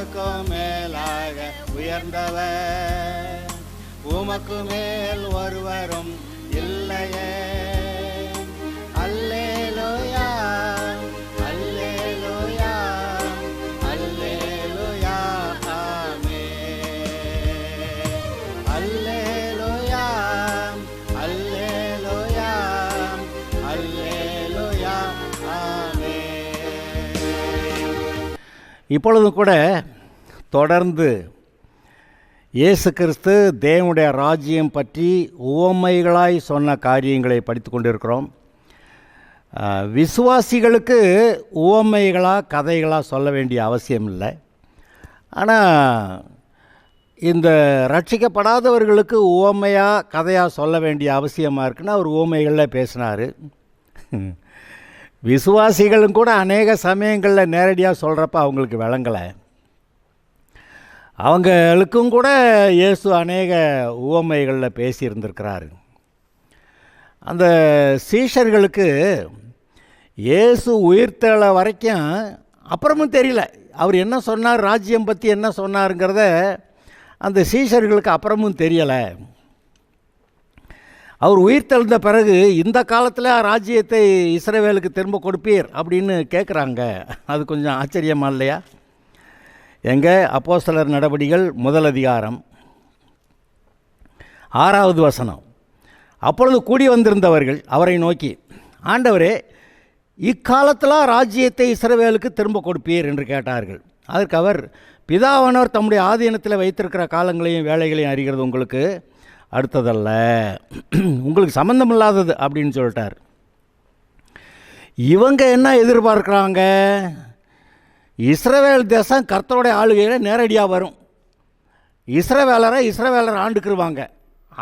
எல்லாருக்கும் மேலாக உயர்ந்தவர், உமக்கு மேல் ஒருவரும் இல்லையே. அல்லேலூயா அல்லேலூயா அல்லேலூயா ஆமென். அல்லேலூயா அல்லேலூயா அல்லேலூயா ஆமென். இப்பொழுது கூட தொடர்ந்து இயேசு கிறிஸ்து தேவனுடைய ராஜ்யம் பற்றி உவமைகளாய் சொன்ன காரியங்களை படித்து கொண்டிருக்கிறோம். விசுவாசிகளுக்கு உவமைகளாக கதைகளாக சொல்ல வேண்டிய அவசியம் இல்லை. ஆனால் இந்த ரட்சிக்கப்படாதவர்களுக்கு உவமையாக கதையாக சொல்ல வேண்டிய அவசியமாக இருக்குன்னு அவர் உவமைகளில் பேசினார். விசுவாசிகளும் கூட அநேக சமயங்களில் நேரடியாக சொல்கிறப்ப அவங்களுக்கு விளங்கலை. அவங்களுக்கும் கூட இயேசு அநேக உவமைகளில் பேசியிருந்திருக்கிறாரு. அந்த சீஷர்களுக்கு இயேசு உயிர்த்தெழ வரைக்கும் அப்புறமும் தெரியல அவர் என்ன சொன்னார், ராஜ்யம் பற்றி என்ன சொன்னாருங்கிறத அந்த சீஷர்களுக்கு அப்புறமும் தெரியலை. அவர் உயிர்த்தெழுந்த பிறகு இந்த காலத்தில் ராஜ்யத்தை இஸ்ரவேலுக்கு திரும்ப கொடுப்பீர் அப்படின்னு கேட்குறாங்க. அது கொஞ்சம் ஆச்சரியமா இல்லையா? எங்கே அப்போஸ்தலர் நடவடிக்கைகள் 1 அதிகாரம் 6வது வசனம். அப்பொழுது கூடி வந்திருந்தவர்கள் அவரை நோக்கி, ஆண்டவரே, இக்காலத்தில் ராஜ்யத்தை இஸ்ரவேலுக்கு திரும்ப கொடுப்பீர் என்று கேட்டார்கள். அதற்கு அவர், பிதாவானவர் தம்முடைய ஆதீனத்தில் வைத்திருக்கிற காலங்களையும் வேலைகளையும் அறிகிறது உங்களுக்கு அடுத்ததல்ல, உங்களுக்கு சம்பந்தமில்லாதது அப்படின்னு சொல்லிட்டார். இவங்க என்ன எதிர்பார்க்குறாங்க? இஸ்ரவேல் தேசம் கர்த்தருடைய ஆளுகையில் நேரடியாக வரும், இஸ்ரவேலர் ஆண்டுக்குருவாங்க,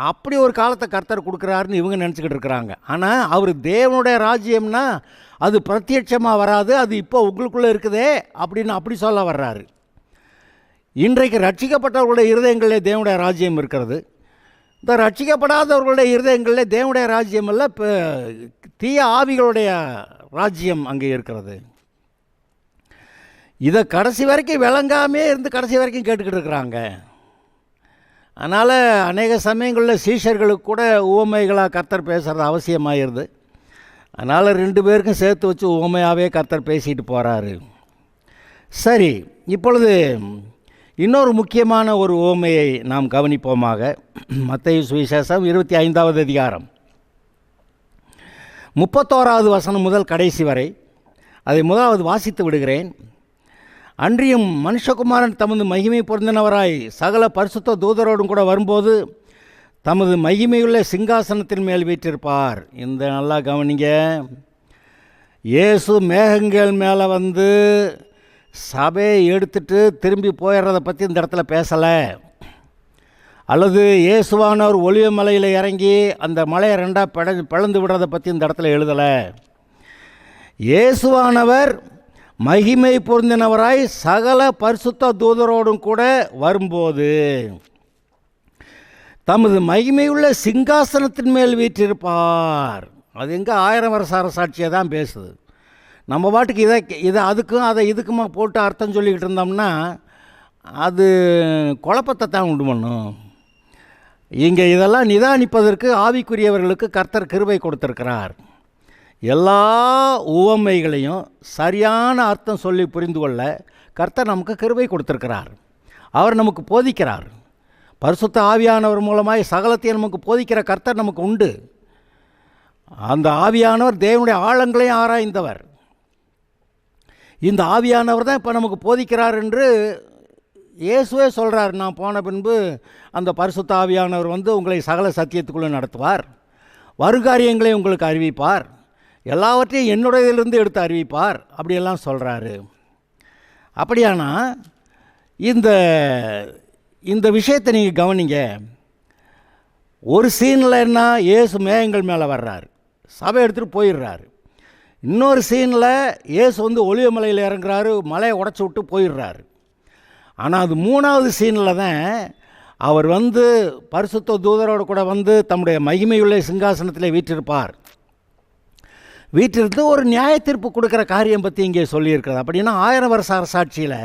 அப்படி ஒரு காலத்தை கர்த்தர் கொடுக்குறாருன்னு இவங்க நினச்சிக்கிட்டு இருக்கிறாங்க. ஆனால் அவர் தேவனுடைய ராஜ்யம்னா அது பிரத்யட்சமாக வராது, அது இப்போ உங்களுக்குள்ளே இருக்குதே அப்படின்னு அப்படி சொல்ல வர்றாரு. இன்றைக்கு ரட்சிக்கப்பட்டவர்களுடைய இருதயங்களில் தேவனுடைய ராஜ்யம் இருக்கிறது. இந்த ரட்சிக்கப்படாதவர்களுடைய இருதயங்களில் தேவனுடைய ராஜ்யம் இல்லை, இப்போ தீய ஆவிகளுடைய ராஜ்யம் அங்கே இருக்கிறது. இதை கடைசி வரைக்கும் விளங்காமே இருந்து கடைசி வரைக்கும் கேட்டுக்கிட்டு இருக்கிறாங்க. அதனால் அநேக சமயங்களில் சீஷர்களுக்கு கூட உவமைகளாக கர்த்தர் பேசுகிறது அவசியமாகிருது. அதனால் 2 பேருக்கும் சேர்த்து வச்சு உவமையாகவே கர்த்தர் பேசிட்டு போகிறாரு. சரி, இப்பொழுது இன்னொரு முக்கியமான ஒரு உவமையை நாம் கவனிப்போமாக. மத்தேயு சுவிசேஷம் 25வது அதிகாரம் 31வது வசனம் முதல் கடைசி வரை அதை முதலாவது வாசித்து விடுகிறேன். அன்றியும் மனுஷகுமாரன் தமது மகிமை பொருந்தினவராய் சகல பரிசுத்த தூதரோடும் கூட வரும்போது தமது மகிமையுள்ள சிங்காசனத்தின் மேல் வீற்றிருப்பார். இந்த நல்லா கவனிங்க. இயேசு மேகங்கள் மேலே வந்து சபையை எடுத்துட்டு திரும்பி போயிடுறத பற்றி இந்த இடத்துல பேசலை. அல்லது இயேசுவானவர் ஒலிவ மலையில் இறங்கி அந்த மலையை 2ஆக பிளந்து விடுறதை பற்றி இந்த இடத்துல எழுதலை. இயேசுவானவர் மகிமை பொருந்தினவராய் சகல பரிசுத்த தூதரோடும் கூட வரும்போது தமது மகிமையுள்ள சிங்காசனத்தின் மேல் வீற்றிருப்பார். அது எங்கே 1000 வருஷ அரசாட்சியை தான் பேசுது. நம்ம பாட்டுக்கு இதை அதுக்கும் அதை இதுக்குமா போட்டு அர்த்தம் சொல்லிக்கிட்டு இருந்தோம்னா அது குழப்பத்தை தான் உண்டு பண்ணும். இங்கே இதெல்லாம் நிதானிப்பதற்கு ஆவிக்குரியவர்களுக்கு கர்த்தர் கிருபை கொடுத்திருக்கிறார். எல்லா உவமைகளையும் சரியான அர்த்தம் சொல்லி புரிந்து கொள்ள கர்த்தர் நமக்கு கிருபை கொடுத்திருக்கிறார். அவர் நமக்கு போதிக்கிறார். பரிசுத்த ஆவியானவர் மூலமாய் சகலத்தையும் நமக்கு போதிக்கிற கர்த்தர் நமக்கு உண்டு. அந்த ஆவியானவர் தேவனுடைய ஆழங்களையும் ஆராய்ந்தவர். இந்த ஆவியானவர் தான் இப்போ நமக்கு போதிக்கிறார் என்று இயேசுவே சொல்கிறார். நான் போன பின்பு அந்த பரிசுத்த ஆவியானவர் வந்து உங்களை சகல சத்தியத்துக்குள்ளே நடத்துவார், வருகாரியங்களை உங்களுக்கு அறிவிப்பார், எல்லாவற்றையும் என்னுடையதிலிருந்து எடுத்து அறிவிப்பார், அப்படியெல்லாம் சொல்கிறாரு. அப்படியானா இந்த விஷயத்தை நீங்கள் கவனிங்க. ஒரு சீனில் என்ன, இயேசு மேகங்கள் மேலே வர்றார், சபை எடுத்துகிட்டு போயிடுறாரு. இன்னொரு சீனில் இயேசு வந்து ஒலிவ மலையில் இறங்குறாரு, மலையை உடச்சி விட்டு போயிடுறாரு. ஆனால் அது 3வது சீனில் தான் அவர் வந்து பரிசுத்த தூதரோடு கூட வந்து தம்முடைய மகிமையுள்ள சிங்காசனத்தில் வீற்றிருப்பார். வீட்டிலிருந்து ஒரு நியாய தீர்ப்பு கொடுக்குற காரியம் பற்றி இங்கே சொல்லியிருக்கிறது. அப்படின்னா 1000 வருஷ அரசாட்சியில்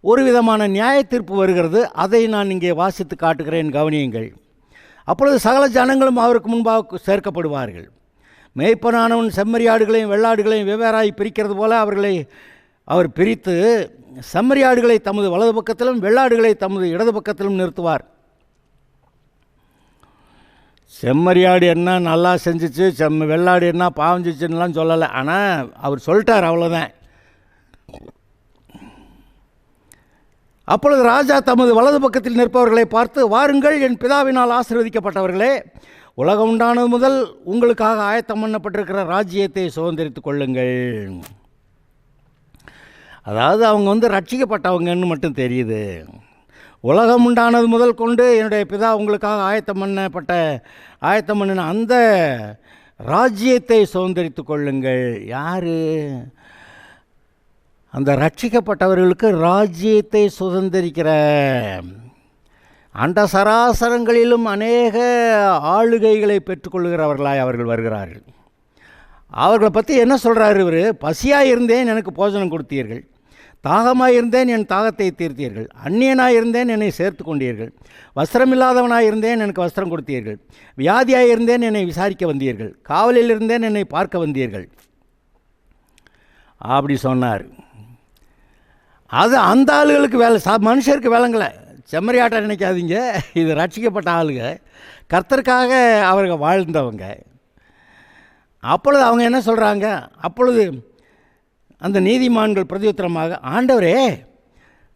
ஒரு விதமான நியாய தீர்ப்பு வருகிறது. அதை நான் இங்கே வாசித்து காட்டுகிறேன், கவனியுங்கள். அப்பொழுது சகல ஜனங்களும் அவருக்கு முன்பாக சேர்க்கப்படுவார்கள். மேய்ப்பனானவன் செம்மறியாடுகளையும் வெள்ளாடுகளையும் வெவ்வேறாய் பிரிக்கிறது போல அவர்களை அவர் பிரித்து செம்மறியாடுகளை தமது வலது பக்கத்திலும் வெள்ளாடுகளை தமது இடது பக்கத்திலும் நிறுத்துவார். செம்மறியாடு என்ன நல்லா செஞ்சிச்சு, வெள்ளாடு என்ன பாவஞ்சிச்சுன்னெலாம் சொல்லலை. ஆனால் அவர் சொல்லிட்டார், அவ்வளோதான். அப்பொழுது ராஜா தமது வலது பக்கத்தில் நிற்பவர்களை பார்த்து, வாருங்கள் என் பிதாவினால் ஆசீர்வதிக்கப்பட்டவர்களே, உலகம் உண்டானது முதல் உங்களுக்காக ஆயத்தம் பண்ணப்பட்டிருக்கிற ராஜ்யத்தை சுதந்திரித்து கொள்ளுங்கள். அதாவது அவங்க ரட்சிக்கப்பட்டவங்கன்னு மட்டும் தெரியுது. உலகம் உண்டானது முதல் கொண்டு என்னுடைய பிதா உங்களுக்காக ஆயத்தம் பண்ணின அந்த ராஜ்யத்தை சுதந்திரித்து கொள்ளுங்கள். யார்? அந்த ரட்சிக்கப்பட்டவர்களுக்கு ராஜ்யத்தை சுதந்திரிக்கிற அண்ட சராசரங்களிலும் அநேக ஆளுகைகளை பெற்றுக்கொள்கிறவர்களாய் அவர்கள் வருகிறார்கள். அவர்களை பற்றி என்ன சொல்கிறார் இவர்? பசியாக இருந்தேன், எனக்கு போஜனம் கொடுத்தீர்கள். தாகமாக இருந்தேன், என் தாகத்தை தீர்த்தீர்கள். அந்நியனாக இருந்தேன், என்னை சேர்த்து கொண்டீர்கள். வஸ்திரமில்லாதவனாக இருந்தேன், எனக்கு வஸ்திரம் கொடுத்தீர்கள். வியாதியாக இருந்தேன், என்னை விசாரிக்க வந்தீர்கள். காவலில் இருந்தேன், என்னை பார்க்க வந்தீர்கள். அப்படி சொன்னார். அது அந்த ஆளுகளுக்கு வேலை, மனுஷருக்கு வேலைங்களை. செம்மறியாட்டம் நினைக்காதீங்க, இது ரட்சிக்கப்பட்ட ஆளுங்க, கர்த்தருக்காக அவர்கள் வாழ்ந்தவங்க. அப்பொழுது அவங்க என்ன சொல்கிறாங்க? அப்பொழுது அந்த நீதிமான்கள் பிரதியுத்தரமாக, ஆண்டவரே,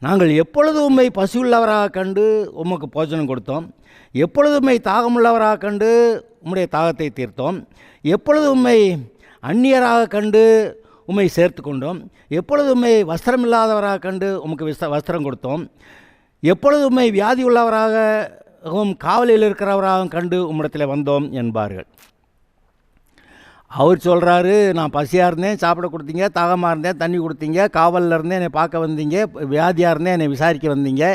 நாங்கள் எப்பொழுது உம்மை பசியுள்ளவராக கண்டு உமக்கு போஜனம் கொடுத்தோம், எப்பொழுது உம்மை தாகமுள்ளவராக கண்டு உம்முடைய தாகத்தை தீர்த்தோம், எப்பொழுது உம்மை அந்நியராக கண்டு உம்மை சேர்த்து கொண்டோம், எப்பொழுது உம்மை வஸ்திரமில்லாதவராக கண்டு உமக்கு வஸ்திரம் கொடுத்தோம், எப்பொழுது உம்மை வியாதி உள்ளவராகவும் காவலில் இருக்கிறவராகவும் கண்டு உம்மிடத்தில் வந்தோம் என்பார்கள். அவர் சொல்கிறாரு, நான் பசியாக இருந்தேன், சாப்பிட கொடுத்தீங்க, தாகமாக இருந்தேன், தண்ணி கொடுத்தீங்க, காவலில் இருந்தேன், என்னை பார்க்க வந்தீங்க, வியாதியாக இருந்தேன், என்னை விசாரிக்க வந்தீங்க.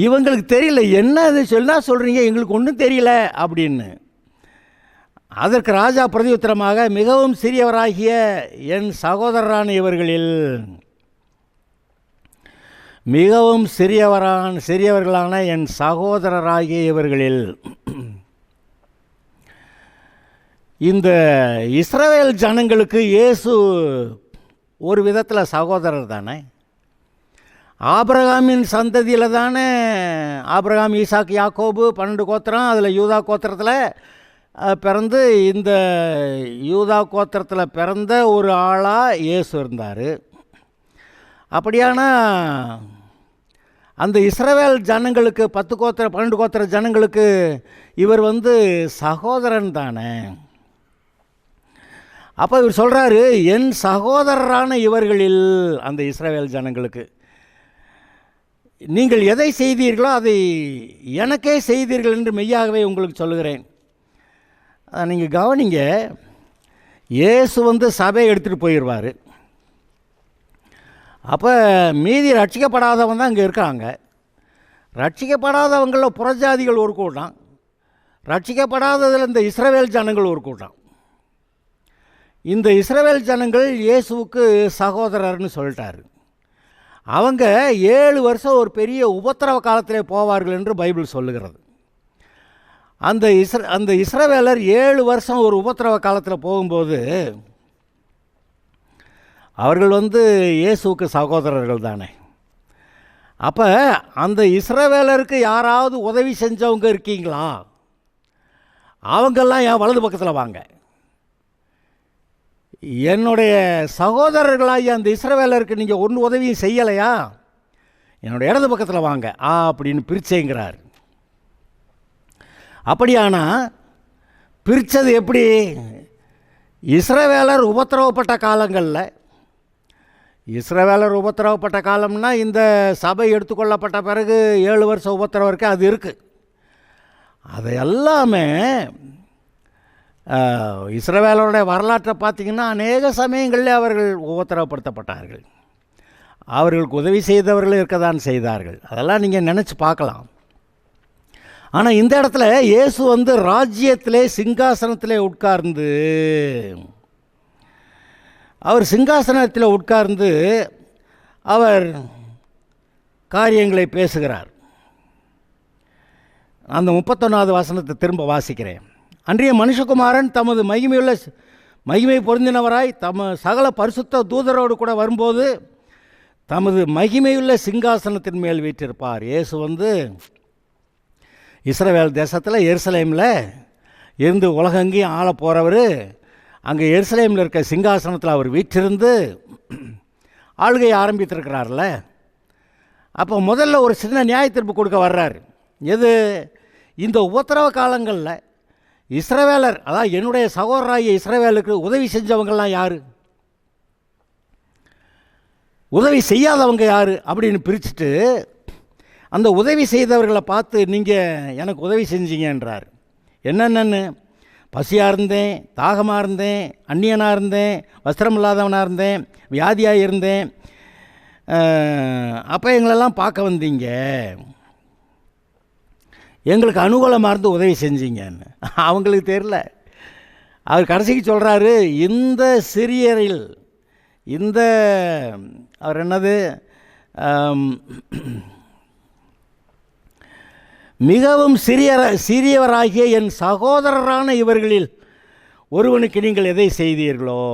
இவங்களுக்கு தெரியல, என்ன இது சொன்னால் சொல்கிறீங்க, எங்களுக்கு ஒன்றும் தெரியல அப்படின்னு. அதற்கு ராஜா பிரதியுத்தரமாக, மிகவும் சிறியவராகிய என் சகோதரரான இவர்களில், மிகவும் சிறியவர்களான என் சகோதரராகிய இவர்களில், இந்த இஸ்ரவேல் ஜனங்களுக்கு இயேசு ஒரு விதத்தில் சகோதரர் தானே. ஆபிரகாமின் சந்ததியில் தானே ஆபிரகாம், ஈசாக்கு, யாக்கோபு 12 கோத்திரம், அதில் யூதா கோத்திரத்தில் பிறந்து, இந்த யூதா கோத்திரத்தில் பிறந்த ஒரு ஆளாக இயேசு இருந்தார். அப்படியானா அந்த இஸ்ரவேல் ஜனங்களுக்கு 12 கோத்திர ஜனங்களுக்கு இவர் சகோதரன் தானே. அப்போ இவர் சொல்கிறாரு, என் சகோதரரான இவர்களில், அந்த இஸ்ரவேல் ஜனங்களுக்கு, நீங்கள் எதை செய்தீர்களோ அதை எனக்கே செய்தீர்கள் என்று மெய்யாகவே உங்களுக்கு சொல்லுகிறேன். நீங்கள் கவனிங்க, இயேசு சபையை எடுத்துகிட்டு போயிடுவார். அப்போ மீதி ரட்சிக்கப்படாதவங்க தான் இங்கே இருக்காங்க. ரட்சிக்கப்படாதவங்களில் புறஜாதிகள் ஒரு கூட்டம், ரட்சிக்கப்படாததில் இந்த இஸ்ரவேல் ஜனங்கள் ஒரு கூட்டம். இந்த இஸ்ரவேல் ஜனங்கள் இயேசுவுக்கு சகோதரர்னு சொல்லிட்டார். அவங்க 7 வருஷம் ஒரு பெரிய உபத்திரவ காலத்திலே போவார்கள் என்று பைபிள் சொல்லுகிறது. அந்த இஸ்ரவேலர் 7 வருஷம் ஒரு உபத்திரவ காலத்தில் போகும்போது அவர்கள் இயேசுவுக்கு சகோதரர்கள் தானே. அப்போ அந்த இஸ்ரவேலருக்கு யாராவது உதவி செஞ்சவங்க இருக்கீங்களா? அவங்கெல்லாம் என் வலது பக்கத்தில் வாங்க. என்னுடைய சகோதரர்களாகி அந்த இஸ்ரவேலருக்கு நீங்கள் ஒன்று உதவியும் செய்யலையா? என்னுடைய இடது பக்கத்தில் வாங்க அப்படின்னு பிரிச்சேங்கிறார். அப்படியானா பிரித்தது எப்படி? இஸ்ரவேலர் உபத்திரவப்பட்ட காலங்களில், இஸ்ரவேலர் உபத்திரவப்பட்ட காலம்னா இந்த சபை எடுத்துக்கொள்ளப்பட்ட பிறகு 7 வருஷம் உபத்திரவம் இருக்குது, அது இருக்குது. அது எல்லாமே இஸ்ரவேலருடைய வரலாற்றை பார்த்திங்கன்னா அநேக சமயங்களில் அவர்கள் உபத்திரவப்படுத்தப்பட்டார்கள். அவர்களுக்கு உதவி செய்தவர்கள் இருக்க தான் செய்தார்கள். அதெல்லாம் நீங்கள் நினச்சி பார்க்கலாம். ஆனால் இந்த இடத்துல இயேசு ராஜ்யத்திலே சிங்காசனத்திலே உட்கார்ந்து, அவர் சிங்காசனத்தில் உட்கார்ந்து அவர் காரியங்களை பேசுகிறார். அந்த 31வது வசனத்தை திரும்ப வாசிக்கிறேன். அன்றைய மனுஷகுமாரன் தமது மகிமை பொருந்தினவராய் சகல பரிசுத்த தூதரோடு கூட வரும்போது தமது மகிமையுள்ள சிங்காசனத்தின் மேல் வீற்றிருப்பார். இயேசு இஸ்ரவேல் தேசத்தில் எருசலேமில் இருந்து உலகெங்கேயும் ஆள போகிறவர். அங்கே எருசலேமில் இருக்க சிங்காசனத்தில் அவர் வீற்றிருந்து ஆளுகையை ஆரம்பித்திருக்கிறார்ல. அப்போ முதல்ல ஒரு சின்ன நியாய தீர்ப்பு கொடுக்க வர்றார். எது? இந்த உபத்திரவ காலங்களில் இஸ்ரவேலர், அதாவது என்னுடைய சகோதராகிய இஸ்ரவேலுக்கு உதவி செஞ்சவங்கள்லாம் யார், உதவி செய்யாதவங்க யார் அப்படின்னு பிரிச்சுட்டு அந்த உதவி செய்தவர்களை பார்த்து நீங்கள் எனக்கு உதவி செஞ்சீங்கன்றார். என்னென்னு? பசியாக இருந்தேன், தாகமாக இருந்தேன், அந்நியனாக இருந்தேன், வஸ்திரம் இல்லாதவனாக இருந்தேன், வியாதியாக இருந்தேன், அப்போ எங்களெல்லாம் பார்க்க வந்தீங்க, எங்களுக்கு அனுகூலமாக இருந்து உதவி செஞ்சீங்கன்னு. அவங்களுக்கு தெரியல. அவர் கடைசிக்கு சொல்கிறாரு, இந்த சிறியரில் அவர் என்னது மிகவும் சிறியவராகிய என் சகோதரரான இவர்களில் ஒருவனுக்கு நீங்கள் எதை செய்தீர்களோ,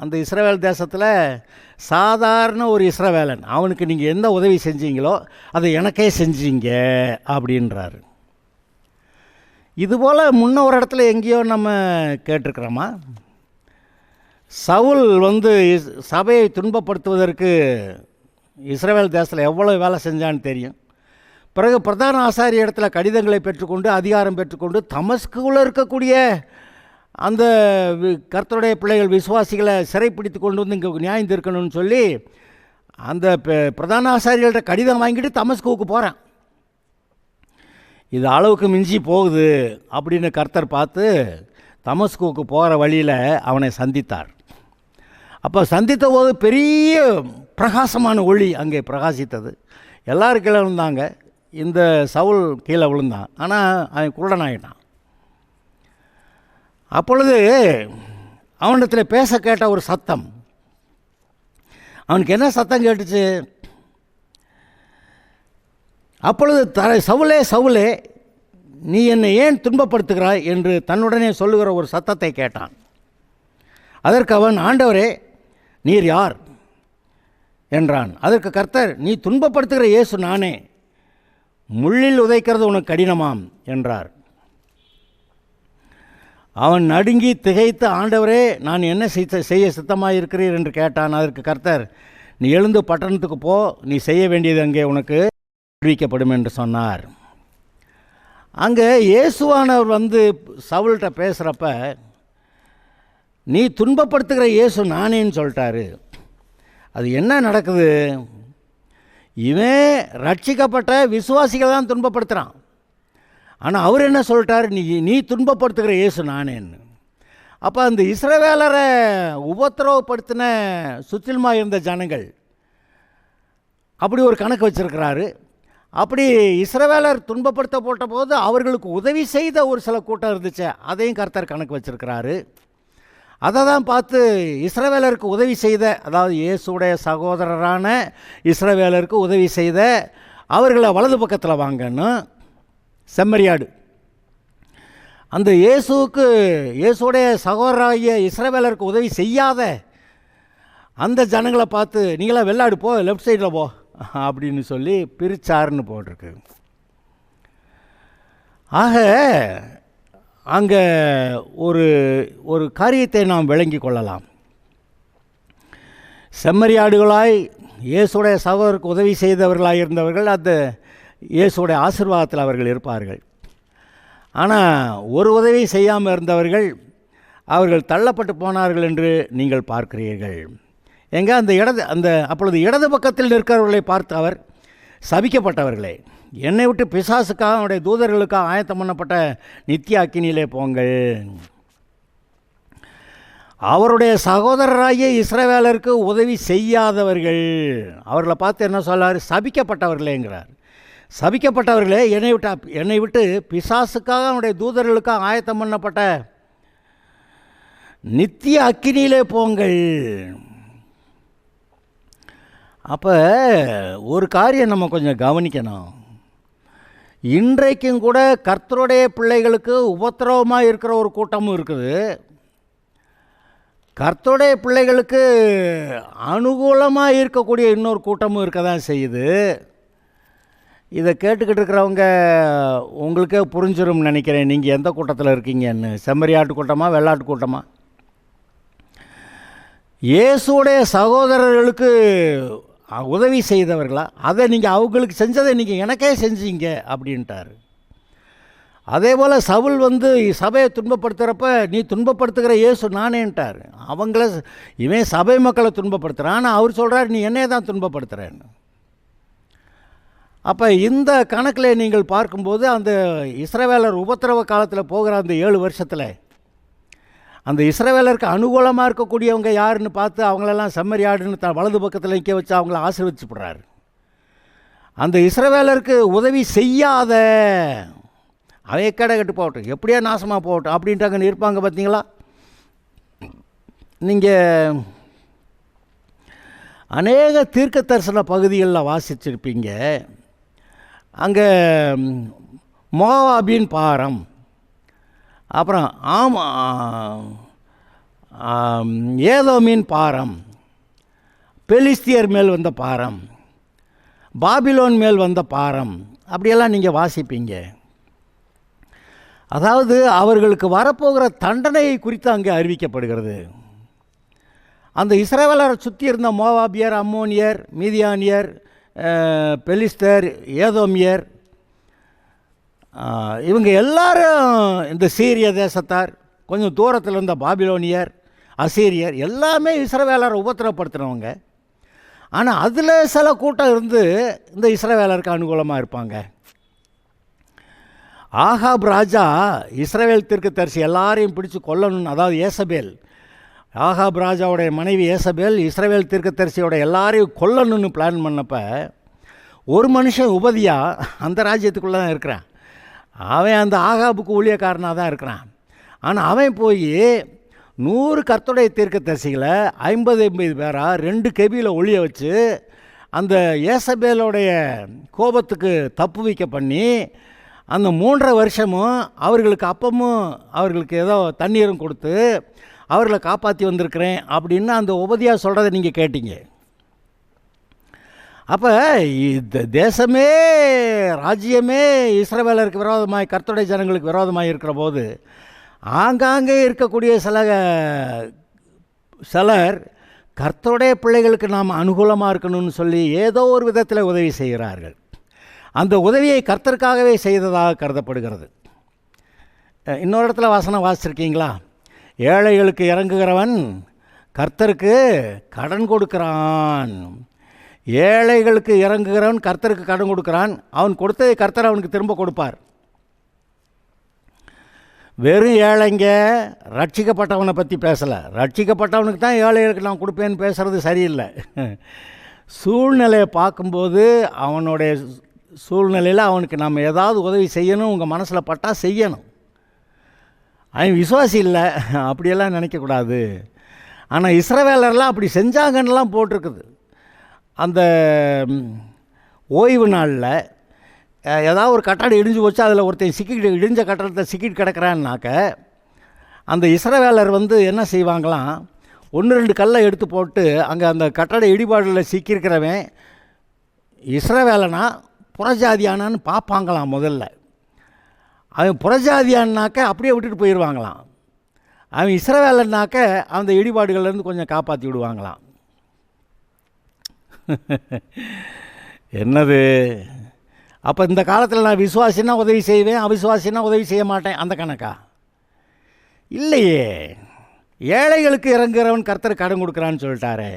அந்த இஸ்ரவேல் தேசத்தில் சாதாரண ஒரு இஸ்ரவேலன், அவனுக்கு நீங்கள் எந்த உதவி செஞ்சீங்களோ அதை எனக்கே செஞ்சீங்க அப்படின்றாரு. இதுபோல் முன்ன ஒரு இடத்துல எங்கேயோ நம்ம கேட்டிருக்கிறோமா? சவுல் சபையை துன்பப்படுத்துவதற்கு இஸ்ரவேல் தேசத்தில் எவ்வளோ வேலை செஞ்சான்னு தெரியும். பிறகு பிரதான ஆசாரிய இடத்துல கடிதங்களை பெற்றுக்கொண்டு அதிகாரம் பெற்றுக்கொண்டு தமஸ்குள்ள இருக்கக்கூடிய அந்த கர்த்தருடைய பிள்ளைகள் விசுவாசிகளை சிறைப்பிடித்து கொண்டு வந்து இங்கே நியாயம் தீர்க்கணும்னு சொல்லி அந்த பிரதான ஆசாரியர்கள்ட்ட கடிதம் வாங்கிட்டு தமஸ்குவுக்கு போகிறேன். இது அளவுக்கு மிஞ்சி போகுது அப்படின்னு கர்த்தர் பார்த்து தமஸ்குவுக்கு போகிற வழியில் அவனை சந்தித்தார். அப்போ சந்தித்த போது பெரிய பிரகாசமான ஒளி அங்கே பிரகாசித்தது. எல்லோரும் கீழே விழுந்தாங்க. இந்த சவுல் கீழே விழுந்தான். ஆனால் அவன் குருடனாயிட்டான். அப்பொழுது அவனிடத்தில் பேச கேட்ட ஒரு சத்தம். அவனுக்கு என்ன சத்தம் கேட்டுச்சு? அப்பொழுது சவுலே சவுலே, நீ என்னை ஏன் துன்பப்படுத்துகிறாய் என்று தன்னுடனே சொல்லுகிற ஒரு சத்தத்தை கேட்டான். அதற்கு அவன், ஆண்டவரே நீர் யார் என்றான். அதற்கு கர்த்தர், நீ துன்பப்படுத்துகிற இயேசு நானே, முள்ளில் உதைக்கிறது உனக்கு கடினமாம் என்றார். அவன் நடுங்கி திகைத்து, ஆண்டவரே நான் என்ன செய்ய சித்தமாயிருக்கிறீர் என்று கேட்டான். அதற்கு கர்த்தர், நீ எழுந்து பட்டணத்துக்கு போ, நீ செய்ய வேண்டியது அங்கே உனக்கு அறிவிக்கப்படும் என்று சொன்னார். அங்கே இயேசுவானவர் சவுல்கிட்ட பேசுகிறப்ப, நீ துன்பப்படுத்துகிற இயேசு நானேன்னு சொல்லிட்டாரு. அது என்ன நடக்குது? இவன் ரட்சிக்கப்பட்ட விசுவாசிகளை தான் துன்பப்படுத்துகிறான். ஆனால் அவர் என்ன சொல்லிட்டார்? நீ துன்பப்படுத்துகிற இயேசு நானேன்னு. அப்போ அந்த இஸ்ரவேலரை உபத்திரவப்படுத்தின சுற்றிலுமாக இருந்த ஜனங்கள் அப்படி ஒரு கணக்கு வச்சிருக்கிறாரு. அப்படி இஸ்ரவேலர் துன்பப்படுத்தப்பட்ட போது அவர்களுக்கு உதவி செய்த ஒரு சில கூட்டம் இருந்துச்சு, அதையும் கர்த்தர் கணக்கு வச்சிருக்கிறாரு. அதை தான் பார்த்து இஸ்ரவேலருக்கு உதவி செய்த, அதாவது இயேசுடைய சகோதரரான இஸ்ரவேலருக்கு உதவி செய்த அவர்களை வலது பக்கத்தில் வாங்கன்னு செம்மறியாடு, அந்த இயேசுடைய சகோதராகிய இஸ்ரவேலருக்கு உதவி செய்யாத அந்த ஜனங்களை பார்த்து, நீங்களாம் வெள்ளாடு போ, லெஃப்ட் சைடில் போ அப்படின்னு சொல்லி பிரிச்சாருன்னு போட்டிருக்கு. ஆக அங்கே ஒரு காரியத்தை நாம் விளங்கி கொள்ளலாம். செம்மறியாடுகளாய் இயேசுடைய சகோதரருக்கு உதவி செய்தவர்களாக இருந்தவர்கள் அந்த இயேசுடைய ஆசீர்வாதத்தில் அவர்கள் இருப்பார்கள். ஆனால் ஒரு உதவி செய்யாமல் இருந்தவர்கள் அவர்கள் தள்ளப்பட்டு போனார்கள் என்று நீங்கள் பார்க்கிறீர்கள். எங்கே அப்பொழுது இடது பக்கத்தில் நிற்கிறவர்களை பார்த்து அவர், சபிக்கப்பட்டவர்களே, என்னை விட்டு பிசாசுக்காக அவனுடைய தூதர்களுக்காக ஆயத்தம் பண்ணப்பட்ட நித்திய அக்கினியிலே போங்கள். அவருடைய சகோதரராகிய இஸ்ரவேலருக்கு உதவி செய்யாதவர்கள், அவர்களை பார்த்து என்ன சொல்லார்? சபிக்கப்பட்டவர்களேங்கிறார். சபிக்கப்பட்டவர்களே, என்னை விட்டு பிசாசுக்காக அவனுடைய தூதர்களுக்காக ஆயத்தம் பண்ணப்பட்ட நித்திய அக்கினியிலே போங்கள். அப்போ ஒரு காரியம் நம்ம கொஞ்சம் கவனிக்கணும். இன்றைக்கும் கூட கர்த்தருடைய பிள்ளைகளுக்கு உபத்திரவமாக இருக்கிற ஒரு கூட்டமும் இருக்குது. கர்த்தருடைய பிள்ளைகளுக்கு அனுகூலமாக இருக்கக்கூடிய இன்னொரு கூட்டமும் இருக்க தான் செய்யுது. இதை கேட்டுக்கிட்டு இருக்கிறவங்க உங்களுக்கே புரிஞ்சிரும்னு நினைக்கிறேன், நீங்கள் எந்த கூட்டத்தில் இருக்கீங்கன்னு. செம்மறியாட்டு கூட்டமா வெள்ளாட்டு கூட்டமா? இயேசுடைய சகோதரர்களுக்கு உதவி செய்தவர்களா? அதை நீங்கள் அவங்களுக்கு செஞ்சதை நீங்கள் எனக்கே செஞ்சீங்க அப்படின்ட்டார். அதே போல் சவுல் வந்து சபையை துன்பப்படுத்துகிறப்ப நீ துன்பப்படுத்துகிற இயேசு நானேன்ட்டார். இவன் சபை மக்களை துன்பப்படுத்துகிறான், ஆனால் அவர் சொல்கிறார் நீ என்னையே தான் துன்பப்படுத்துகிறேன்னு. அப்போ இந்த கணக்கில் நீங்கள் பார்க்கும்போது அந்த இஸ்ரவேலர் உபத்திரவ காலத்தில் போகிற அந்த 7 வருஷத்தில் அந்த இஸ்ரவேலருக்கு அனுகூலமாக இருக்கக்கூடியவங்க யாருன்னு பார்த்து அவங்களெல்லாம் செம்மறியாடுன்னு வலது பக்கத்தில் நிற்க வச்சு அவங்கள ஆசீர்வதிச்சுப்படுறாரு. அந்த இஸ்ரவேலருக்கு உதவி செய்யாத அவைய கடை கட்டு போகட்டும், எப்படியா நாசமாக போகட்டும் அப்படின்ட்டு இருப்பாங்க. பார்த்தீங்களா? நீங்கள் அநேக தீர்க்க தரிசன பகுதிகளில் வாசிச்சிருப்பீங்க. அங்கே மோவாபின் பாரம், அப்புறம் ஏதோமின் பாரம், பெலிஸ்தியர் மேல் வந்த பாரம், பாபிலோன் மேல் வந்த பாரம், அப்படியெல்லாம் நீங்கள் வாசிப்பீங்க. அதாவது அவர்களுக்கு வரப்போகிற தண்டனையை குறித்து அங்கே அறிவிக்கப்படுகிறது. அந்த இஸ்ரவேலரை சுற்றி இருந்த மோவாபியர், அம்மோனியர், மீதியானியர், பெலிஸ்தர், ஏதோமியர், இவங்க எல்லாரும் இந்த சீரிய தேசத்தார், கொஞ்சம் தூரத்தில் இருந்த பாபிலோனியர், அசீரியர், எல்லாமே இஸ்ரவேலரை உபத்திரப்படுத்துகிறவங்க. ஆனால் அதில் சில கூட்டம் இருந்து இந்த இஸ்ரவேலருக்கு அனுகூலமாக இருப்பாங்க. ஆகாப் ராஜா இஸ்ரவேல் தீர்க்கதரிசி எல்லாரையும் பிடிச்சு கொல்லணும்னு, அதாவது ஏசபேல், ஆகாப் ராஜாவுடைய மனைவி ஏசபேல் இஸ்ரவேல் தீர்க்கதரிசியோட எல்லாரையும் கொல்லணும்னு பிளான் பண்ணப்போ ஒரு மனுஷன் உபதியா அந்த ராஜ்யத்துக்குள்ளே தான் இருக்கிறான். அவன் அந்த ஆகாபுக்கு ஊழியக்காரனாக தான் இருக்கிறான். ஆனால் அவன் போய் 100 கர்த்தருடைய தீர்க்கதரிசிகளை 50 பேராக 2 கெபியில் ஒளிய வச்சு அந்த ஏசபேலோடைய கோபத்துக்கு தப்பு வைக்க பண்ணி அந்த 3.5 வருஷமும் அவர்களுக்கு அப்பமும் அவர்களுக்கு ஏதோ தண்ணீரும் கொடுத்து அவர்களை காப்பாற்றி வந்திருக்கிறேன் அப்படின்னு அந்த உபதியா சொல்கிறத நீங்கள் கேட்டீங்க. அப்போ இந்த தேசமே ராஜ்யமே இஸ்ரவேலருக்கு விரோதமாய் கர்த்தருடைய ஜனங்களுக்கு விரோதமாக இருக்கிற போது ஆங்காங்கே இருக்கக்கூடிய சிலர் கர்த்தருடைய பிள்ளைகளுக்கு நாம் அனுகூலமாக இருக்கணும்னு சொல்லி ஏதோ ஒரு விதத்தில் உதவி செய்கிறார்கள். அந்த உதவியை கர்த்தருக்காகவே செய்ததாக கருதப்படுகிறது. இன்னொரு இடத்துல வசனம் வாசிச்சிருக்கீங்களா? ஏழைகளுக்கு இறங்குகிறவன் கர்த்தருக்கு கடன் கொடுக்கிறான். ஏழைகளுக்கு இறங்குகிறவன் கர்த்தருக்கு கடன் கொடுக்கிறான். அவன் கொடுத்ததை கர்த்தர் அவனுக்கு திரும்ப கொடுப்பார். வெறும் ஏழைங்க ரட்சிக்கப்பட்டவனை பற்றி பேசலை. ரட்சிக்கப்பட்டவனுக்கு தான் ஏழைகளுக்கு நான் கொடுப்பேன்னு பேசுகிறது சரியில்லை. சூழ்நிலையை பார்க்கும்போது அவனுடைய சூழ்நிலையில் அவனுக்கு நம்ம ஏதாவது உதவி செய்யணும், உங்கள் மனசில் பட்டால் செய்யணும். அவன் விசுவாசி இல்லை அப்படியெல்லாம் நினைக்கக்கூடாது. ஆனால் இஸ்ரவேலர்லாம் அப்படி செஞ்சாங்கன்னெலாம் போட்டிருக்குது. அந்த ஓய்வு நாளில் ஏதாவது ஒரு கட்டடம் இடிஞ்சு வச்சு அதில் ஒருத்தன் இடிஞ்ச கட்டடத்தை சிக்கிட்டு கிடக்கிறான்னாக்க அந்த இஸ்ரவேலர் வந்து என்ன செய்வாங்களாம், 1-2 கல்லை எடுத்து போட்டு அங்கே அந்த கட்டட இடிபாடில் சிக்கியிருக்கிறவன் இஸ்ரவேலனா புறஜாதியானான்னு பார்ப்பாங்களாம். முதல்ல அவன் புறஜாதியானாக்க அப்படியே விட்டுட்டு போயிடுவாங்களாம். அவன் இஸ்ரவேலனாக்க அந்த இடிபாடுகள்லேருந்து கொஞ்சம் காப்பாற்றி விடுவாங்களாம். என்னது? அப்போ இந்த காலத்தில் நான் விசுவாசினா உதவி செய்வேன், அவிசுவாசினா உதவி செய்ய மாட்டேன், அந்த கணக்கா? இல்லையே. ஏழைகளுக்கு இறங்குறவன் கர்த்தர் கடன் கொடுக்குறான்னு சொல்லிட்டாரு.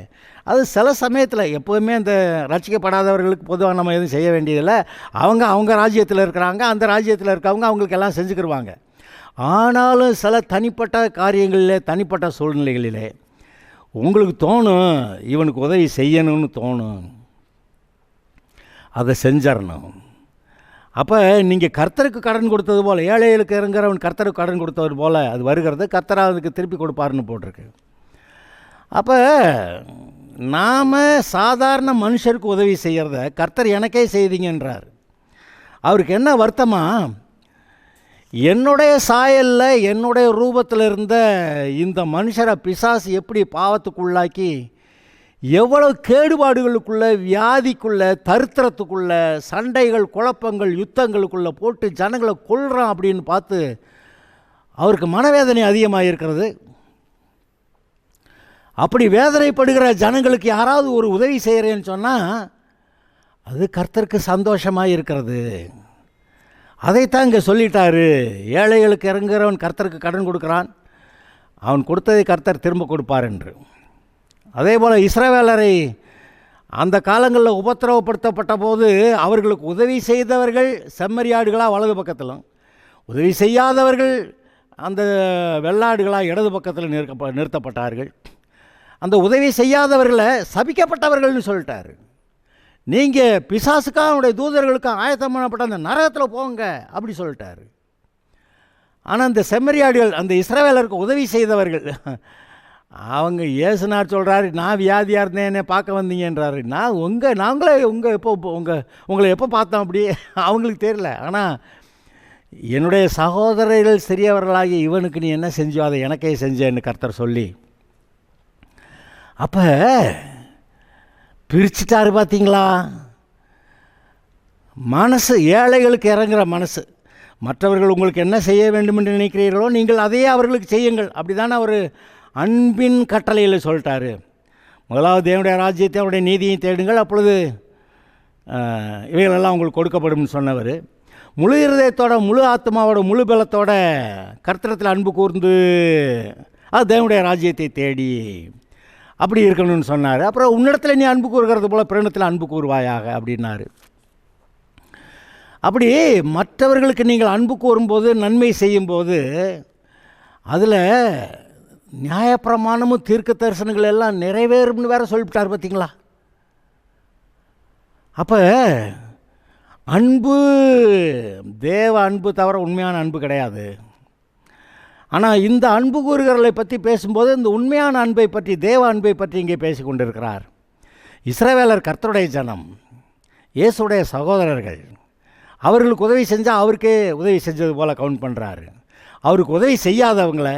அது சில சமயத்தில், எப்போதுமே அந்த ரட்சிக்கப்படாதவர்களுக்கு பொதுவாக நம்ம எதுவும் செய்ய வேண்டியதில்லை. அவங்க ராஜ்யத்தில் இருக்கிறாங்க, அந்த ராஜ்யத்தில் இருக்கவங்க அவங்களுக்கு எல்லாம் செஞ்சுக்கிடுவாங்க. ஆனாலும் சில தனிப்பட்ட காரியங்களிலே, தனிப்பட்ட சூழ்நிலைகளிலே உங்களுக்கு தோணும் இவனுக்கு உதவி செய்யணும்னு தோணும், அதை செஞ்சிடணும். அப்போ நீங்கள் கர்த்தருக்கு கடன் கொடுத்தது போல், ஏழைகளுக்கு இறங்குறவன் கர்த்தருக்கு கடன் கொடுத்தது போல் அது வருகிறது. கர்த்தர் அதுக்கு திருப்பி கொடுப்பாருன்னு போட்டிருக்கு. அப்போ நாம் சாதாரண மனுஷருக்கு உதவி செய்கிறத கர்த்தர் எனக்கே செய்தீங்கன்றார். அவருக்கு என்ன வருத்தமா, என்னுடைய சாயலில் என்னுடைய ரூபத்தில் இருந்த இந்த மனுஷரை பிசாசு எப்படி பாவத்துக்குள்ளாக்கி எவ்வளவு கேடுபாடுகளுக்குள்ளே, வியாதிக்குள்ளே, தரித்திரத்துக்குள்ளே, சண்டைகள், குழப்பங்கள், யுத்தங்களுக்குள்ளே போட்டு ஜனங்களை கொல்றான் அப்படின்னு பார்த்து அவருக்கு மனவேதனை அதிகமாக இருக்கிறது. அப்படி வேதனைப்படுகிற ஜனங்களுக்கு யாராவது ஒரு உதவி செய்கிறேன்னு சொன்னால் அது கர்த்தருக்கு சந்தோஷமாக இருக்கிறது. அதைத்தான் இங்கே சொல்லிட்டாரு. ஏழைகளுக்கு இறங்குகிறவன் கர்த்தருக்கு கடன் கொடுக்குறான், அவன் கொடுத்ததை கர்த்தர் திரும்ப கொடுப்பார் என்று. அதே போல் இஸ்ரவேலரை அந்த காலங்களில் உபத்திரவப்படுத்தப்பட்ட போது அவர்களுக்கு உதவி செய்தவர்கள் செம்மறியாடுகளாக வலது பக்கத்திலும், உதவி செய்யாதவர்கள் அந்த வெள்ளாடுகளாக இடது பக்கத்தில் நிறுத்தப்பட்டார்கள். அந்த உதவி செய்யாதவர்களை சபிக்கப்பட்டவர்கள்னு சொல்லிட்டார். நீங்கள் பிசாசுக்காக அவனுடைய தூதர்களுக்காக ஆயத்தம் பண்ணப்பட்ட அந்த நரகத்தில் போங்க அப்படி சொல்லிட்டார். ஆனால் அந்த செம்மறியாடுகள், அந்த இஸ்ரவேலருக்கு உதவி செய்தவர்கள், அவங்க இயேசுனார் சொல்கிறாரு, நான் வியாதியாக இருந்தேன் என்னை பார்க்க வந்தீங்கன்றாரு. நாங்களே உங்களை எப்போ பார்த்தோம் அப்படி அவங்களுக்கு தெரியல. ஆனால் என்னுடைய சகோதரர்கள் சிறியவர்களாகி இவனுக்கு நீ என்ன செஞ்சோ அதை எனக்கே செஞ்சேன்னு கர்த்தர் சொல்லி அப்போ பிரிச்சுட்டாரு. பார்த்தீங்களா, மனசு, ஏழைகளுக்கு இறங்குற மனசு. மற்றவர்கள் உங்களுக்கு என்ன செய்ய வேண்டும் என்று நினைக்கிறீர்களோ நீங்கள் அதையே அவர்களுக்கு செய்யுங்கள். அப்படி தானே அவர் அன்பின் கட்டளையில் சொல்லிட்டாரு. முதலாவது தேவனுடைய ராஜ்யத்தை, அவருடைய நீதியை தேடுங்கள், அப்பொழுது இவைகளெல்லாம் உங்களுக்கு கொடுக்கப்படும் சொன்னவர். முழு இருதயத்தோட, முழு ஆத்மாவோட, முழு பலத்தோட கர்த்தரத்தில் அன்பு கூர்ந்து அது தேவனுடைய ராஜ்யத்தை தேடி அப்படி இருக்கணும்னு சொன்னார். அப்புறம் உன்னிடத்தில் நீ அன்பு கூறுகிறது போல் பிறனிடத்தில் அன்பு கூறுவாயாக அப்படின்னாரு. அப்படி மற்றவர்களுக்கு நீங்கள் அன்பு கூறும்போது, நன்மை செய்யும்போது அதில் நியாயப்பிரமாணமும் தீர்க்க தரிசனங்கள் எல்லாம் நிறைவேறும்னு வேறு சொல்லிவிட்டார். பார்த்தீங்களா, அப்போ அன்பு தேவ அன்பு தவிர உண்மையான அன்பு கிடையாது. ஆனால் இந்த அன்பு கூறுகிறவர்களை பற்றி பேசும்போது இந்த உண்மையான அன்பை பற்றி, தேவ அன்பை பற்றி இங்கே பேசி கொண்டிருக்கிறார். இஸ்ரவேலர் கர்த்தருடைய ஜனம், இயேசுடைய சகோதரர்கள். அவர்களுக்கு உதவி செஞ்சால் அவருக்கே உதவி செஞ்சது போல் கவுண்ட் பண்ணுறாரு. அவருக்கு உதவி செய்யாதவங்களை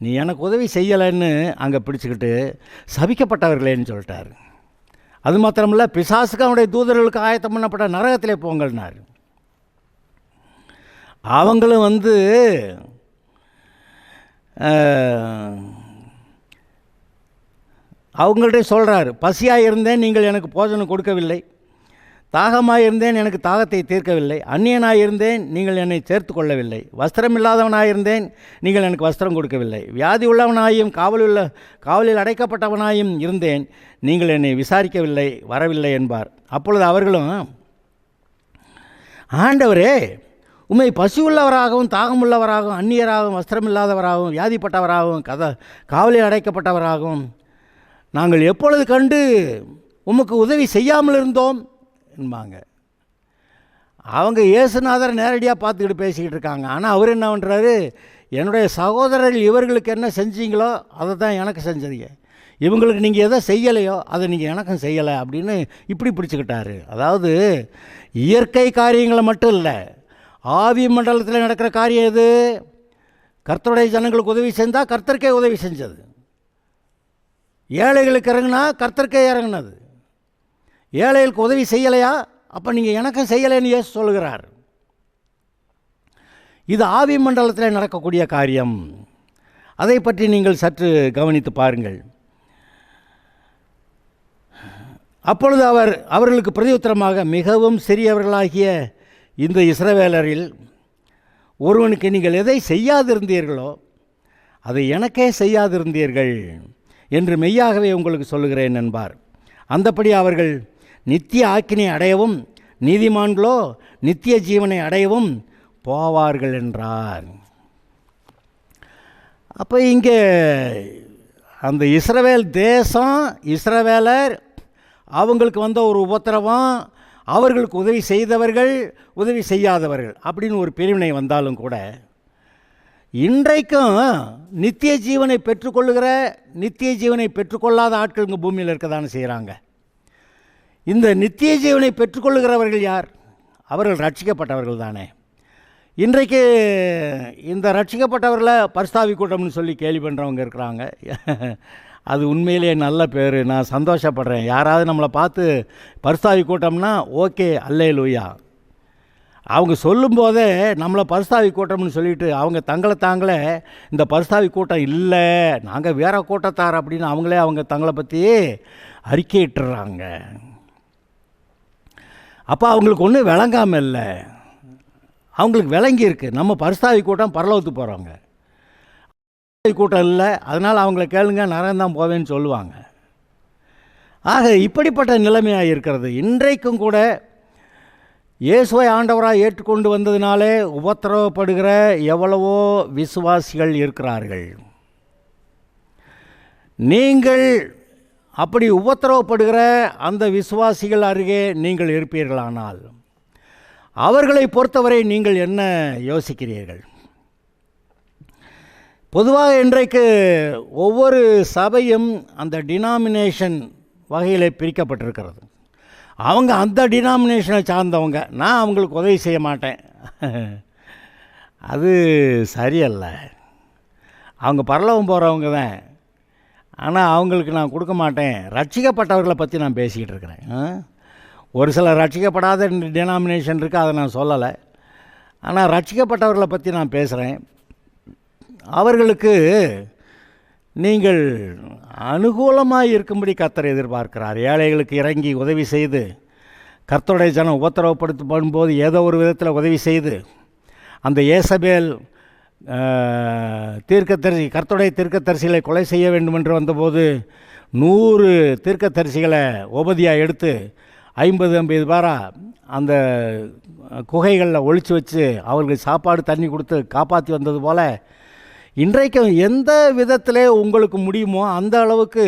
நீ எனக்கு உதவி செய்யலைன்னு அங்கே பிடிச்சிக்கிட்டு சபிக்கப்பட்டவர்களேன்னு சொல்லிட்டார். அது மாத்திரமில்ல, பிசாசுக்கு அவனுடைய தூதர்களுக்கு ஆயத்தம் பண்ணப்பட்ட நரகத்திலே போங்கள்னார். அவங்களும் அவங்கள்ட்ட சொல்கிறார், பசியாக இருந்தேன் நீங்கள் எனக்கு போஜனம் கொடுக்கவில்லை, தாகமாக இருந்தேன் எனக்கு தாகத்தை தீர்க்கவில்லை, அந்நியனாக இருந்தேன் நீங்கள் என்னை சேர்த்து கொள்ளவில்லை, வஸ்திரம் இல்லாதவனாக இருந்தேன் நீங்கள் எனக்கு வஸ்திரம் கொடுக்கவில்லை, வியாதி உள்ளவனாயும் காவலில் அடைக்கப்பட்டவனாயும் இருந்தேன் நீங்கள் என்னை விசாரிக்கவில்லை, வரவில்லை என்பார். அப்பொழுது அவர்களும், ஆண்டவரே உம்மை பசி உள்ளவராகவும் தாகமுள்ளவராகவும் அந்நியராகவும் வஸ்திரமில்லாதவராகவும் வியாதிப்பட்டவராகவும் காவலில் அடைக்கப்பட்டவராகவும் நாங்கள் எப்பொழுது கண்டு உமக்கு உதவி செய்யாமல் இருந்தோம் என்பாங்க. அவங்க இயேசுநாதர் நேரடியாக பார்த்துக்கிட்டு பேசிக்கிட்டு இருக்காங்க. ஆனால் அவர் என்ன பண்ணுறாரு, என்னுடைய சகோதரர்கள் இவர்களுக்கு என்ன செஞ்சீங்களோ அதை தான் எனக்கு செஞ்சீங்க, இவங்களுக்கு நீங்கள் எதை செய்யலையோ அதை நீங்கள் எனக்கும் செய்யலை அப்படின்னு இப்படி பிடிச்சிக்கிட்டாரு. அதாவது இயற்கை காரியங்களை மட்டும் இல்லை, ஆவி மண்டலத்தில் நடக்கிற காரியம் எது? கர்த்தருடைய ஜனங்களுக்கு உதவி செஞ்சால் கர்த்தருக்கே உதவி செஞ்சது, ஏழைகளுக்கு இறங்குனா கர்த்தருக்கே இறங்குனது. ஏழைகளுக்கு உதவி செய்யலையா, அப்போ நீங்கள் எனக்கும் செய்யலைன்னு இயேசு சொல்கிறார். இது ஆவி மண்டலத்தில் நடக்கக்கூடிய காரியம். அதை பற்றி நீங்கள் சற்று கவனித்து பாருங்கள். அப்பொழுது அவர்களுக்கு பிரதியுத்தரமாக, மிகவும் சிறியவர்களாகிய இந்த இஸ்ரவேலரில் ஒருவனுக்கு நீங்கள் எதை செய்யாதிருந்தீர்களோ அதை எனக்கே செய்யாதிருந்தீர்கள் என்று மெய்யாகவே உங்களுக்கு சொல்லுகிறேன் என்பார். அந்தப்படி அவர்கள் நித்திய ஆக்கினை அடையவும் நீதிமான்களோ நித்திய ஜீவனை அடையவும் போவார்கள் என்றார். அப்போ இங்கே அந்த இஸ்ரவேல் தேசம், இஸ்ரவேலர், அவங்களுக்கு வந்த ஒரு உபத்திரவம், அவர்களுக்கு உதவி செய்தவர்கள் உதவி செய்யாதவர்கள் அப்படின்னு ஒரு பிரிவினை வந்தாலும் கூட இன்றைக்கும் நித்திய ஜீவனை பெற்றுக்கொள்ளுகிற நித்திய ஜீவனை பெற்றுக்கொள்ளாத ஆட்கள் இங்கே பூமியில் இருக்க தானே செய்கிறாங்க. இந்த நித்திய ஜீவனை பெற்றுக்கொள்ளுகிறவர்கள் யார்? அவர்கள் ரட்சிக்கப்பட்டவர்கள் தானே. இன்றைக்கு இந்த ரட்சிக்கப்பட்டவர்களை பரிஸ்தாவி கூட்டம்னு சொல்லி கேள்வி பண்ணுறவங்க இருக்கிறாங்க. அது உண்மையிலேயே நல்ல பேர், நான் சந்தோஷப்படுறேன். யாராவது நம்மளை பார்த்து பரிஸ்தாவி கூட்டம்னா ஓகே, அல்லேலூயா. அவங்க சொல்லும்போதே நம்மளை பரிஸ்தாவி கூட்டம்னு சொல்லிட்டு அவங்க தங்களை தாங்களே இந்த பரிஸ்தாவி கூட்டம் இல்லை, நாங்கள் வேற கூட்டத்தார் அப்படின்னு அவங்களே அவங்க தங்களை பற்றி அறிக்கையிட்டுறாங்க. அப்போ அவங்களுக்கு ஒன்றும் விளங்காமல் இல்லை, அவங்களுக்கு விளங்கி இருக்குது நம்ம பரிஸ்தாவி கூட்டம் பரலோகத்துக்கு போகிறவங்க, கூட்டம் இல்லை, அதனால் அவங்கள கேளுங்க நரகம்தான் போவேன்னு சொல்லுவாங்க. ஆக இப்படிப்பட்ட நிலைமையாக இருக்கிறது. இன்றைக்கும் கூட இயேசுவை ஆண்டவராக ஏற்றுக்கொண்டு வந்ததினாலே உபத்திரவப்படுகிற எவ்வளவோ விசுவாசிகள் இருக்கிறார்கள். நீங்கள் அப்படி உபத்திரவப்படுகிற அந்த விசுவாசிகள் அருகே நீங்கள் இருப்பீர்களானால் அவர்களை பொறுத்தவரை நீங்கள் என்ன யோசிக்கிறீர்கள்? பொதுவாக இன்றைக்கு ஒவ்வொரு சபையும் அந்த டினாமினேஷன் வகையில் பிரிக்கப்பட்டிருக்கிறது. அவங்க அந்த டினாமினேஷனை சார்ந்தவங்க, நான் அவங்களுக்கு உதவி செய்ய மாட்டேன், அது சரியல்ல. அவங்க பரலோகம் போகிறவங்க தான், ஆனால் அவங்களுக்கு நான் கொடுக்க மாட்டேன். ரட்சிக்கப்பட்டவர்களை பற்றி நான் பேசிக்கிட்டு இருக்கிறேன். ஒரு சில ரட்சிக்கப்படாத டினாமினேஷன் இருக்குது, அதை நான் சொல்லலை. ஆனால் ரட்சிக்கப்பட்டவர்களை பற்றி நான் பேசுகிறேன். அவர்களுக்கு நீங்கள் அனுகூலமாக இருக்கும்படி கர்த்தர் எதிர்பார்க்கிறார். ஏழைகளுக்கு இறங்கி உதவி செய்து, கர்த்தருடைய ஜனம் உபத்திரவப்படுத்தும் போது ஏதோ ஒரு விதத்தில் உதவி செய்து, அந்த ஏசபேல் தீர்க்கதரிசி கர்த்தருடைய தீர்க்கதரிசிகளை கொலை செய்ய வேண்டும் என்று வந்தபோது 100 தீர்க்கதரிசிகளை ஓபதியாக எடுத்து 50 பேராக அந்த குகைகளில் ஒழித்து வச்சு அவர்களுக்கு சாப்பாடு தண்ணி கொடுத்து காப்பாற்றி வந்தது போல், இன்றைக்கும் எந்த விதத்தில் உங்களுக்கு முடியுமோ அந்த அளவுக்கு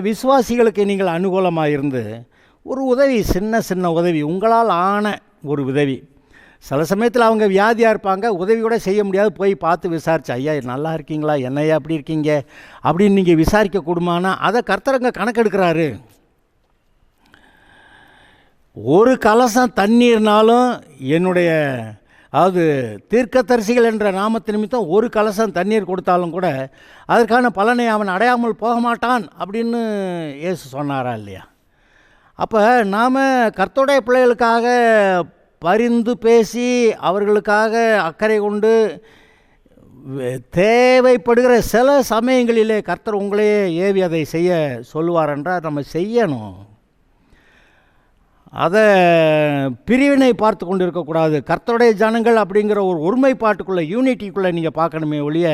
விசுவாசிகளுக்கு நீங்கள் அனுகூலமாக இருந்து ஒரு உதவி, சின்ன சின்ன உதவி, உங்களால் ஆன ஒரு உதவி. சில சமயத்தில் அவங்க வியாதியாக இருப்பாங்க, உதவி கூட செய்ய முடியாது, போய் பார்த்து விசாரிச்சு, ஐயா நல்லா இருக்கீங்களா, என்னையா அப்படி இருக்கீங்க அப்படின்னு நீங்கள் விசாரிக்க கூடுமானா அதை கர்த்தரங்க கணக்கெடுக்கிறாரு. ஒரு கலசம் தண்ணீர்னாலும் என்னுடைய, அதாவது தீர்க்கதரிசிகள் என்ற நாமத்து நிமித்தம் ஒரு கலசம் தண்ணீர் கொடுத்தாலும் கூட அதற்கான பலனை அவன் அடையாமல் போக மாட்டான் அப்படின்னு இயேசு சொன்னாரா இல்லையா? அப்போ நாம் கர்த்தருடைய பிள்ளைகளுக்காக பரிந்து பேசி அவர்களுக்காக அக்கறை கொண்டு தேவைப்படுகிற சில சமயங்களிலே கர்த்தர் உங்களையே ஏவி அதை செய்ய சொல்லுவார் என்றால் நம்ம செய்யணும். அதை பிரிவினை பார்த்து கொண்டு இருக்கக்கூடாது. கர்த்தருடைய ஜனங்கள் அப்படிங்கிற ஒரு ஒருமைப்பாட்டுக்குள்ளே, யூனிட்டிக்குள்ளே நீங்கள் பார்க்கணுமே ஒழிய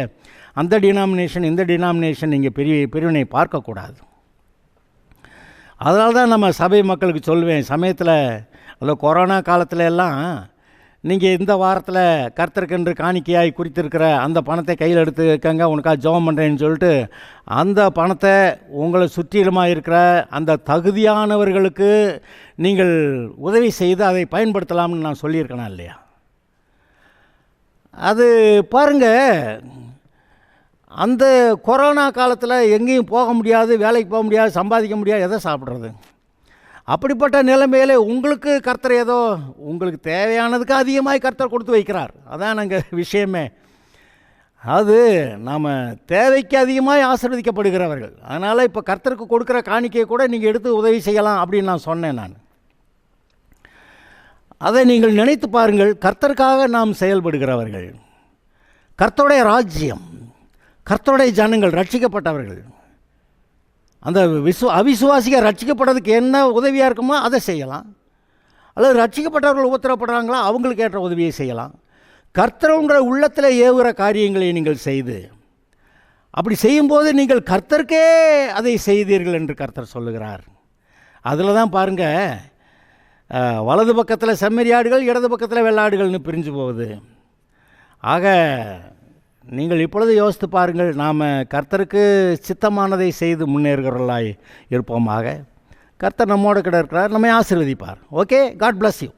அந்த டினாமினேஷன் இந்த டினாமினேஷன் நீங்கள் பிரிவினை பார்க்கக்கூடாது. அதனால தான் நம்ம சபை மக்களுக்கு சொல்லுவேன், சமயத்தில் அந்த கொரோனா காலத்தில் எல்லாம் நீங்கள் இந்த வாரத்தில் கர்த்தருக்கென்று காணிக்கையாய் குறித்திருக்கிற அந்த பணத்தை கையில் எடுத்துக்கங்க, உனக்காக ஜெபம் பண்ணுறேன்னு சொல்லிட்டு அந்த பணத்தை உங்களை சுற்றிலுமாக இருக்கிற அந்த தகுதியானவர்களுக்கு நீங்கள் உதவி செய்து அதை பயன்படுத்தலாம்னு நான் சொல்லியிருக்கேனா இல்லையா? அது பாருங்கள், அந்த கொரோனா காலத்தில் எங்கேயும் போக முடியாது, வேலைக்கு போக முடியாது, சம்பாதிக்க முடியாது, எதை சாப்பிட்றது? அப்படிப்பட்ட நிலைமையிலே உங்களுக்கு கர்த்தர் ஏதோ உங்களுக்கு தேவையானதுக்கு அதிகமாக கர்த்தர் கொடுத்து வைக்கிறார். அதான் நாங்கள் விஷயமே. அது நாம் தேவைக்கு அதிகமாக ஆசீர்வதிக்கப்படுகிறவர்கள். அதனால் இப்போ கர்த்தருக்கு கொடுக்குற காணிக்கையை கூட நீங்கள் எடுத்து உதவி செய்யலாம் அப்படின்னு நான் சொன்னேன். நான் அதை நீங்கள் நினைத்து பாருங்கள். கர்த்தருக்காக நாம் செயல்படுகிறவர்கள், கர்த்தருடைய ராஜ்யம், கர்த்தருடைய ஜனங்கள், ரட்சிக்கப்பட்டவர்கள், அந்த அவிசுவாசிகள் ரட்சிக்கப்படுறதுக்கு என்ன உதவியாக இருக்குமோ அதை செய்யலாம். அல்லது ரட்சிக்கப்பட்டவர்கள் உபத்திரப்படுறாங்களா அவங்களுக்கு ஏற்ற உதவியை செய்யலாம். கர்த்தருடைய உள்ளத்தில் ஏவுகிற காரியங்களை நீங்கள் செய்து, அப்படி செய்யும்போது நீங்கள் கர்த்தருக்கே அதை செய்தீர்கள் என்று கர்த்தர் சொல்லுகிறார். அதில் தான் பாருங்கள், வலது பக்கத்தில் செம்மறியாடுகள், இடது பக்கத்தில் வெள்ளாடுகள்னு பிரிஞ்சு போகுது. ஆக நீங்கள் இப்பொழுது யோசித்து பாருங்கள், நாம் கர்த்தருக்கு சித்தமானதை செய்து முன்னேறுகிறவர்களாய் இருப்போமாக. கர்த்தர் நம்மோடு கூட இருக்கிறார், நம்மை ஆசீர்வதிப்பார். Okay, God bless you.